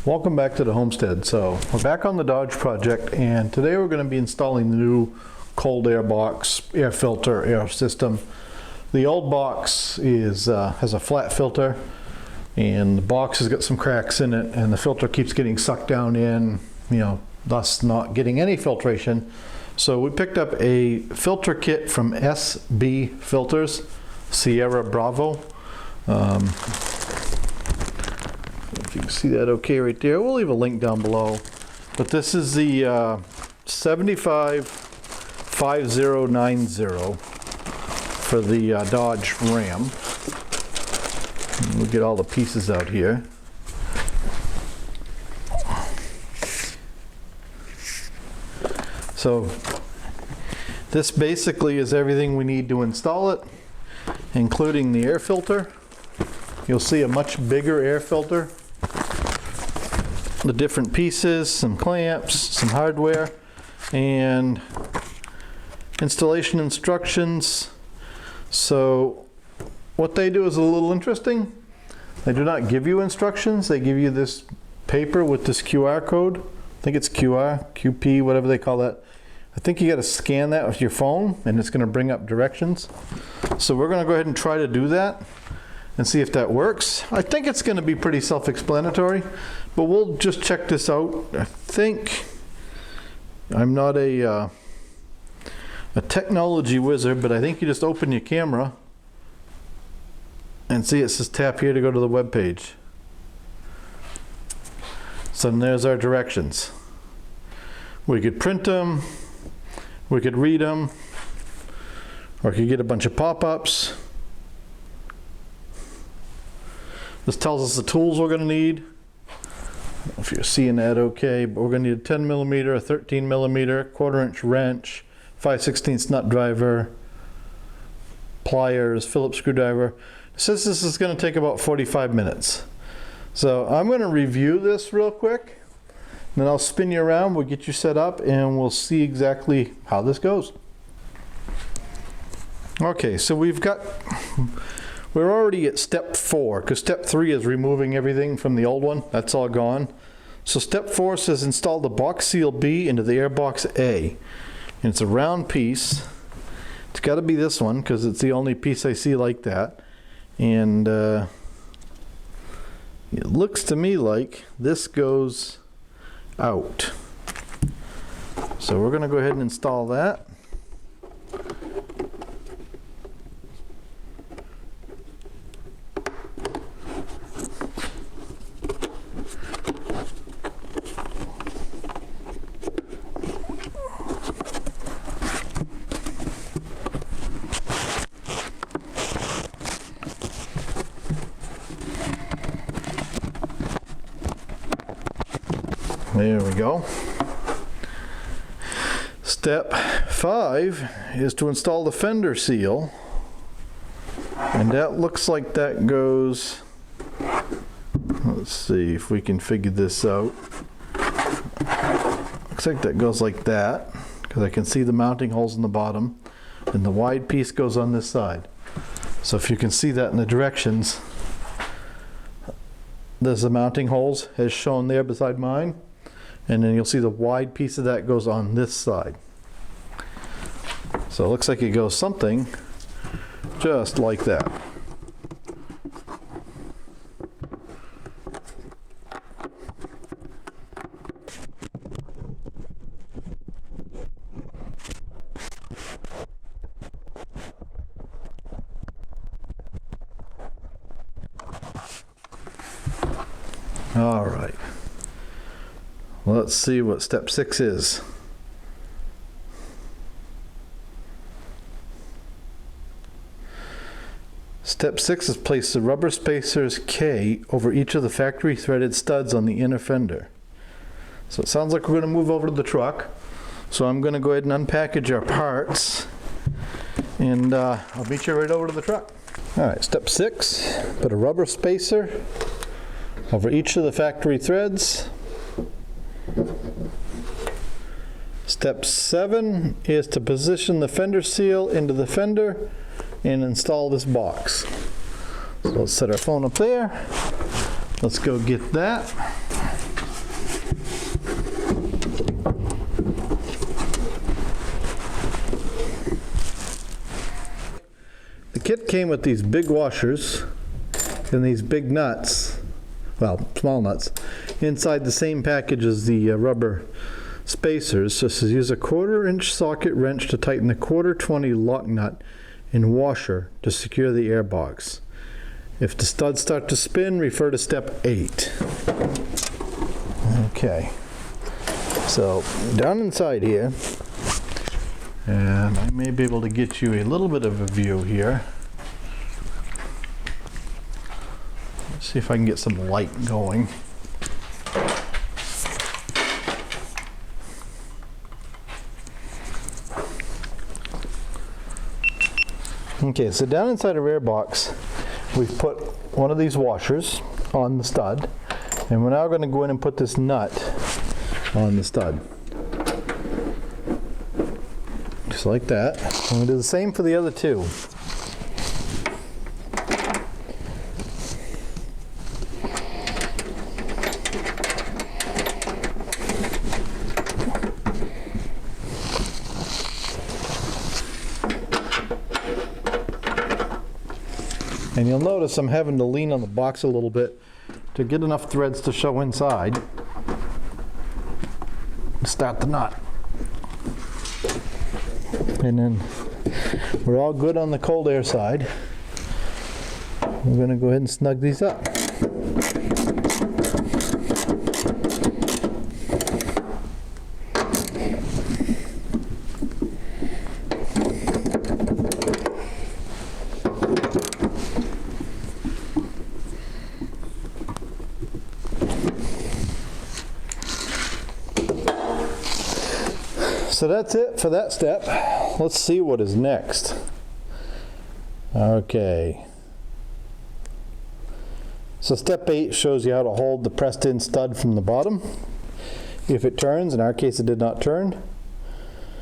Welcome back to the homestead. So we're back on the Dodge project, and today we're going to be installing the new cold air box, air filter, air system. The old box has a flat filter, and the box has got some cracks in it, and the filter keeps getting sucked down in, thus not getting any filtration. So we picked up a filter kit from S&B Filters, Sierra Bravo. If you can see that okay right there, we'll leave a link down below. But this is the 755090 for the Dodge Ram. We'll get all the pieces out here. So this basically is everything we need to install it, including the air filter. You'll see a much bigger air filter, the different pieces, some clamps, some hardware, and installation instructions. So what they do is a little interesting. They do not give you instructions. They give you this paper with this QR code. I think it's QR, QP, whatever they call that. I think you got to scan that with your phone, and it's going to bring up directions. So we're going to go ahead and try to do that and see if that works. I think it's going to be pretty self-explanatory, but we'll just check this out. I think I'm not a technology wizard, but I think you just open your camera and see it says tap here to go to the web page. So there's our directions. We could print them, we could read them, or we could get a bunch of pop-ups. This tells us the tools we're going to need. I don't know if you're seeing that okay, but we're going to need a 10 millimeter, a 13 millimeter, 1/4 inch wrench, 5/16 nut driver, pliers, Phillips screwdriver. It says this is going to take about 45 minutes. So I'm going to review this real quick, and then I'll spin you around, we'll get you set up, and we'll see exactly how this goes. Okay, so we're already at step 4, because step 3 is removing everything from the old one. That's all gone. So step 4 says install the box seal B into the airbox A. And it's a round piece. It's got to be this one, because it's the only piece I see like that. And it looks to me like this goes out. So we're going to go ahead and install that. There we go. Step 5 is to install the fender seal, and that looks like that goes, let's see if we can figure this out. Looks like that goes like that, because I can see the mounting holes in the bottom, and the wide piece goes on this side. So if you can see that in the directions, there's the mounting holes as shown there beside mine. And then you'll see the wide piece of that goes on this side. So it looks like it goes something just like that. All right. Let's see what step 6 is. Step 6 is place the rubber spacers K over each of the factory threaded studs on the inner fender. So it sounds like we're going to move over to the truck. So I'm going to go ahead and unpackage our parts, and I'll meet you right over to the truck. All right, step 6, put a rubber spacer over each of the factory threads. Step 7 is to position the fender seal into the fender and install this box. So let's set our phone up there. Let's go get that. The kit came with these big washers and these big nuts, well, small nuts, inside the same package as the rubber spacers. So it says use a 1/4-inch socket wrench to tighten the 1/4-20 lock nut and washer to secure the air box. If the studs start to spin, refer to step 8. Okay, so down inside here, and I may be able to get you a little bit of a view here. Let's see if I can get some light going. Okay, so down inside our air box, we've put one of these washers on the stud, and we're now going to go in and put this nut on the stud. Just like that. And we'll do the same for the other two. And you'll notice I'm having to lean on the box a little bit to get enough threads to show inside. Start the nut. And then we're all good on the cold air side. We're going to go ahead and snug these up. So that's it for that step. Let's see what is next. Okay. So step 8 shows you how to hold the pressed in stud from the bottom. If it turns, in our case it did not turn.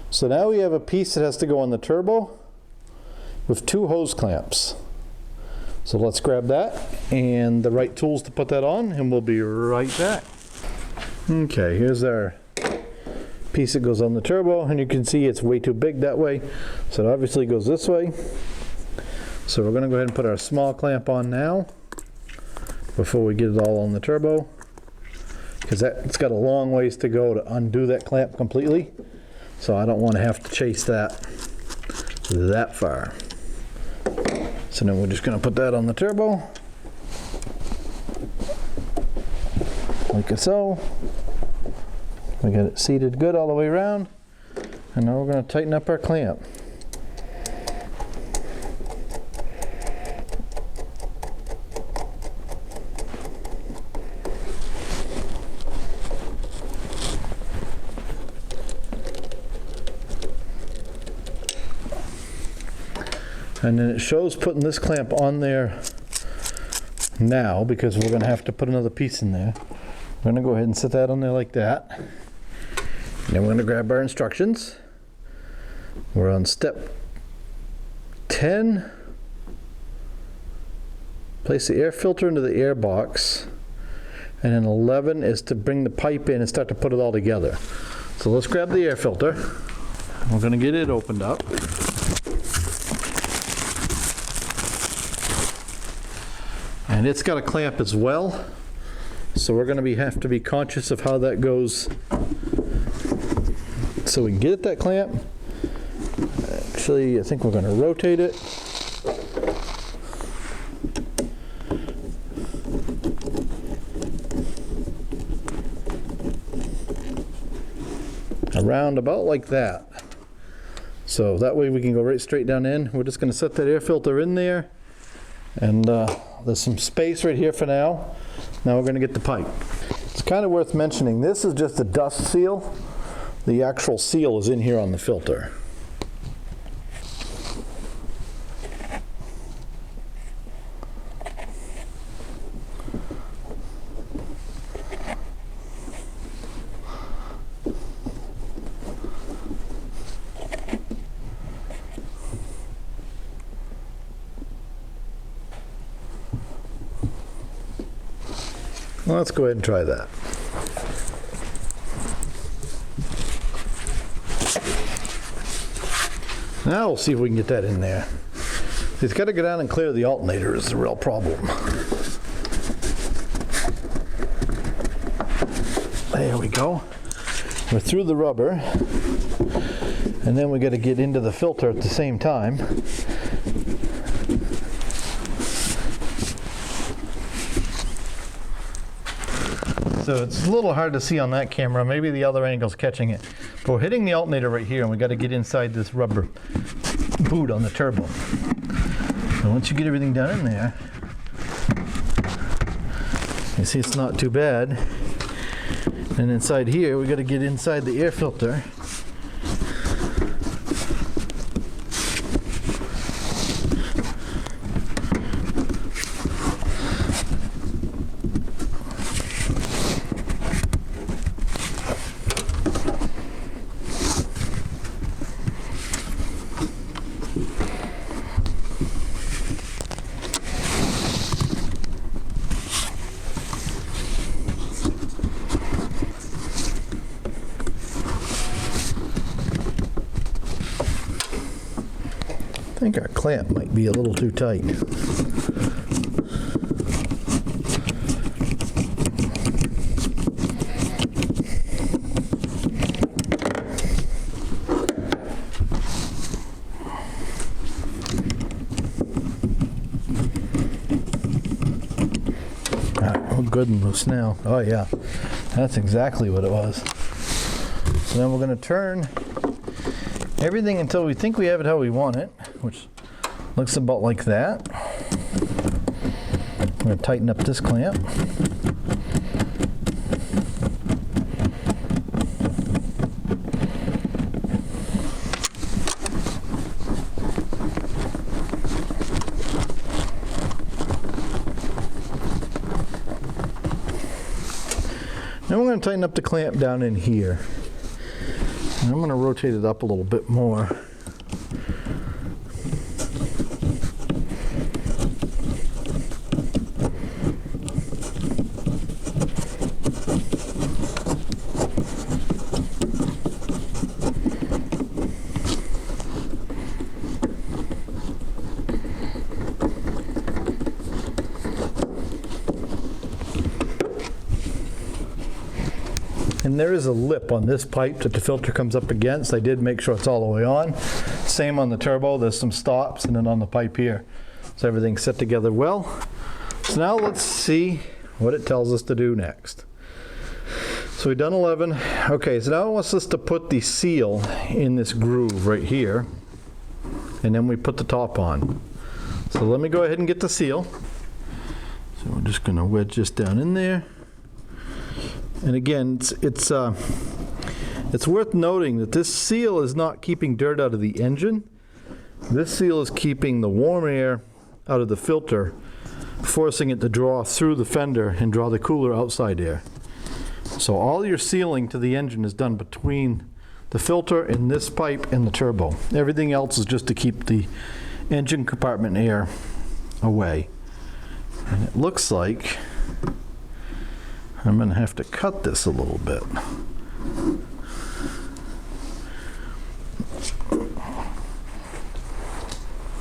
So now we have a piece that has to go on the turbo with 2 hose clamps. So let's grab that and the right tools to put that on, and we'll be right back. Okay, here's our piece that goes on the turbo, and you can see it's way too big that way, so it obviously goes this way. So we're going to go ahead and put our small clamp on now before we get it all on the turbo, because it's got a long ways to go to undo that clamp completely, so I don't want to have to chase that far. So then we're just going to put that on the turbo like so. We got it seated good all the way around, and now we're going to tighten up our clamp. And then it shows putting this clamp on there now, because we're going to have to put another piece in there. We're going to go ahead and set that on there like that. And then we're going to grab our instructions. We're on step 10. Place the air filter into the air box. And then 11 is to bring the pipe in and start to put it all together. So let's grab the air filter. We're going to get it opened up. And it's got a clamp as well. So we're going to have to be conscious of how that goes, so we can get at that clamp. Actually, I think we're going to rotate it. Around about like that. So that way we can go right straight down in. We're just going to set that air filter in there. And there's some space right here for now. Now we're going to get the pipe. It's kind of worth mentioning, this is just a dust seal. The actual seal is in here on the filter. Well, let's go ahead and try that. Now we'll see if we can get that in there. It's got to go down and clear the alternator is the real problem. There we go. We're through the rubber. And then we got to get into the filter at the same time. So it's a little hard to see on that camera. Maybe the other angle's catching it. But we're hitting the alternator right here, and we got to get inside this rubber boot on the turbo. So once you get everything done in there, you see it's not too bad. And inside here, we got to get inside the air filter. I think our clamp might be a little too tight. We're good and loose now. Oh yeah, that's exactly what it was. So then we're going to turn everything until we think we have it how we want it, which looks about like that. I'm going to tighten up this clamp. Now we're going to tighten up the clamp down in here. And I'm going to rotate it up a little bit more. And there is a lip on this pipe that the filter comes up against. I did make sure it's all the way on. Same on the turbo, there's some stops, and then on the pipe here. So everything's set together well. So now let's see what it tells us to do next. So we've done 11. Okay, so now it wants us to put the seal in this groove right here. And then we put the top on. So let me go ahead and get the seal. So we're just gonna wedge this down in there. And again, it's worth noting that this seal is not keeping dirt out of the engine. This seal is keeping the warm air out of the filter, forcing it to draw through the fender and draw the cooler outside air. So all your sealing to the engine is done between the filter and this pipe and the turbo. Everything else is just to keep the engine compartment air away. And it looks like I'm going to have to cut this a little bit.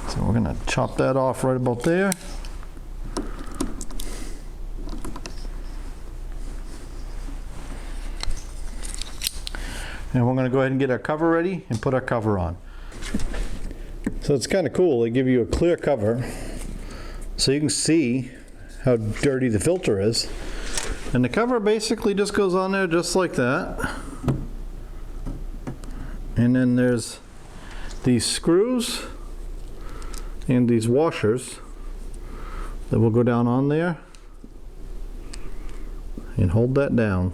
So we're going to chop that off right about there. And we're going to go ahead and get our cover ready and put our cover on. So it's kind of cool. They give you a clear cover so you can see how dirty the filter is. And the cover basically just goes on there just like that. And then there's these screws and these washers that will go down on there and hold that down.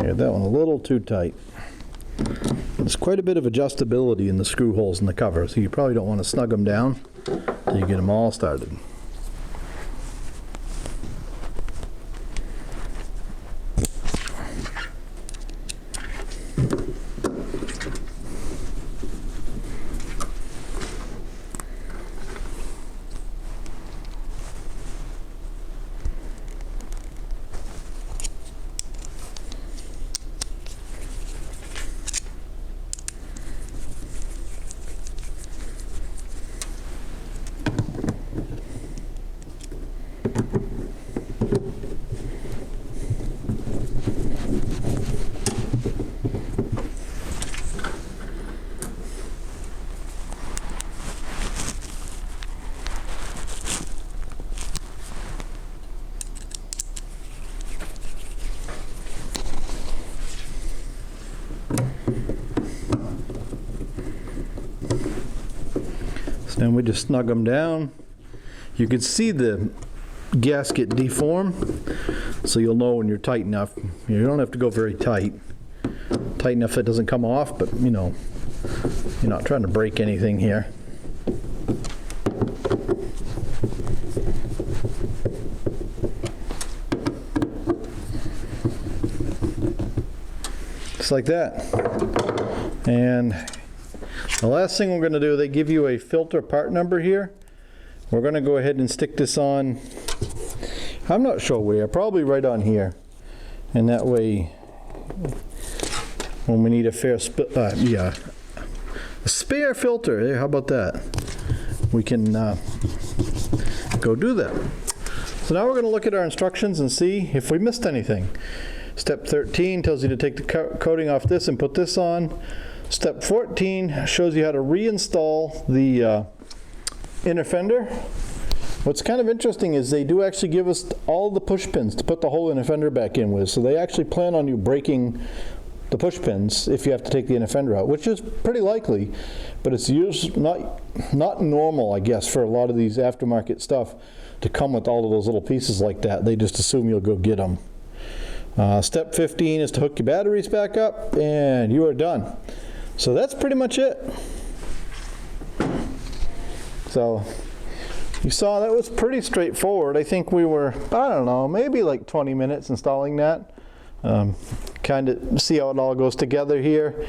got that one a little too tight. There's quite a bit of adjustability in the screw holes in the cover, so you probably don't want to snug them down until you get them all started. Then we just snug them down. You can see the gasket deform, so you'll know when you're tight enough. You don't have to go very tight. Tight enough that it doesn't come off, but you know, you're not trying to break anything here. Just like that. And the last thing we're going to do, they give you a filter part number here. We're going to go ahead and stick this on, I'm not sure where, probably right on here. And that way, when we need a spare filter, how about that? We can go do that. So now we're going to look at our instructions and see if we missed anything. Step 13 tells you to take the coating off this and put this on. Step 14 shows you how to reinstall the inner fender. What's kind of interesting is they do actually give us all the push pins to put the whole inner fender back in with. So they actually plan on you breaking the push pins if you have to take the inner fender out, which is pretty likely, but it's not normal, I guess, for a lot of these aftermarket stuff to come with all of those little pieces like that. They just assume you'll go get them. Step 15 is to hook your batteries back up, and you are done. So that's pretty much it. So you saw that was pretty straightforward. I think we were, I don't know, maybe like 20 minutes installing that. Kind of see how it all goes together here.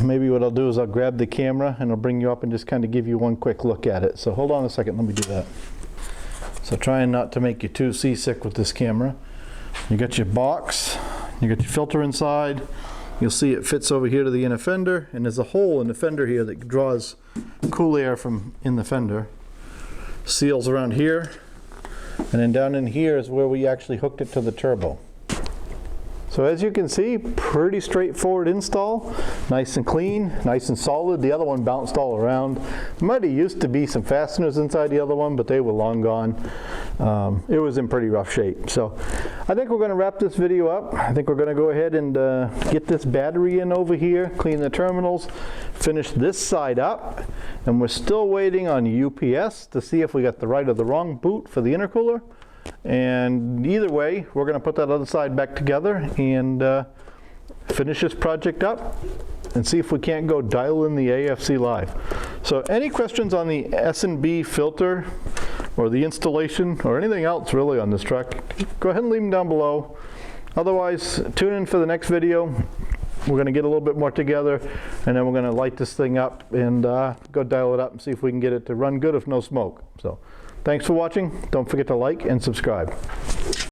Maybe what I'll do is I'll grab the camera and I'll bring you up and just kind of give you one quick look at it. So hold on a second, let me do that. So trying not to make you too seasick with this camera. You got your box, you got your filter inside. You'll see it fits over here to the inner fender, and there's a hole in the fender here that draws cool air from in the fender. Seals around here, and then down in here is where we actually hooked it to the turbo. So as you can see, pretty straightforward install. Nice and clean, nice and solid. The other one bounced all around. Might have used to be some fasteners inside the other one, but they were long gone. It was in pretty rough shape. So I think we're going to wrap this video up. I think we're going to go ahead and get this battery in over here, clean the terminals, finish this side up, and we're still waiting on UPS to see if we got the right or the wrong boot for the intercooler. And either way, we're going to put that other side back together and finish this project up and see if we can't go dial in the AFC live. So any questions on the S&B filter or the installation or anything else really on this truck, go ahead and leave them down below. Otherwise, tune in for the next video. We're going to get a little bit more together, and then we're going to light this thing up and go dial it up and see if we can get it to run good if no smoke. So thanks for watching. Don't forget to like and subscribe.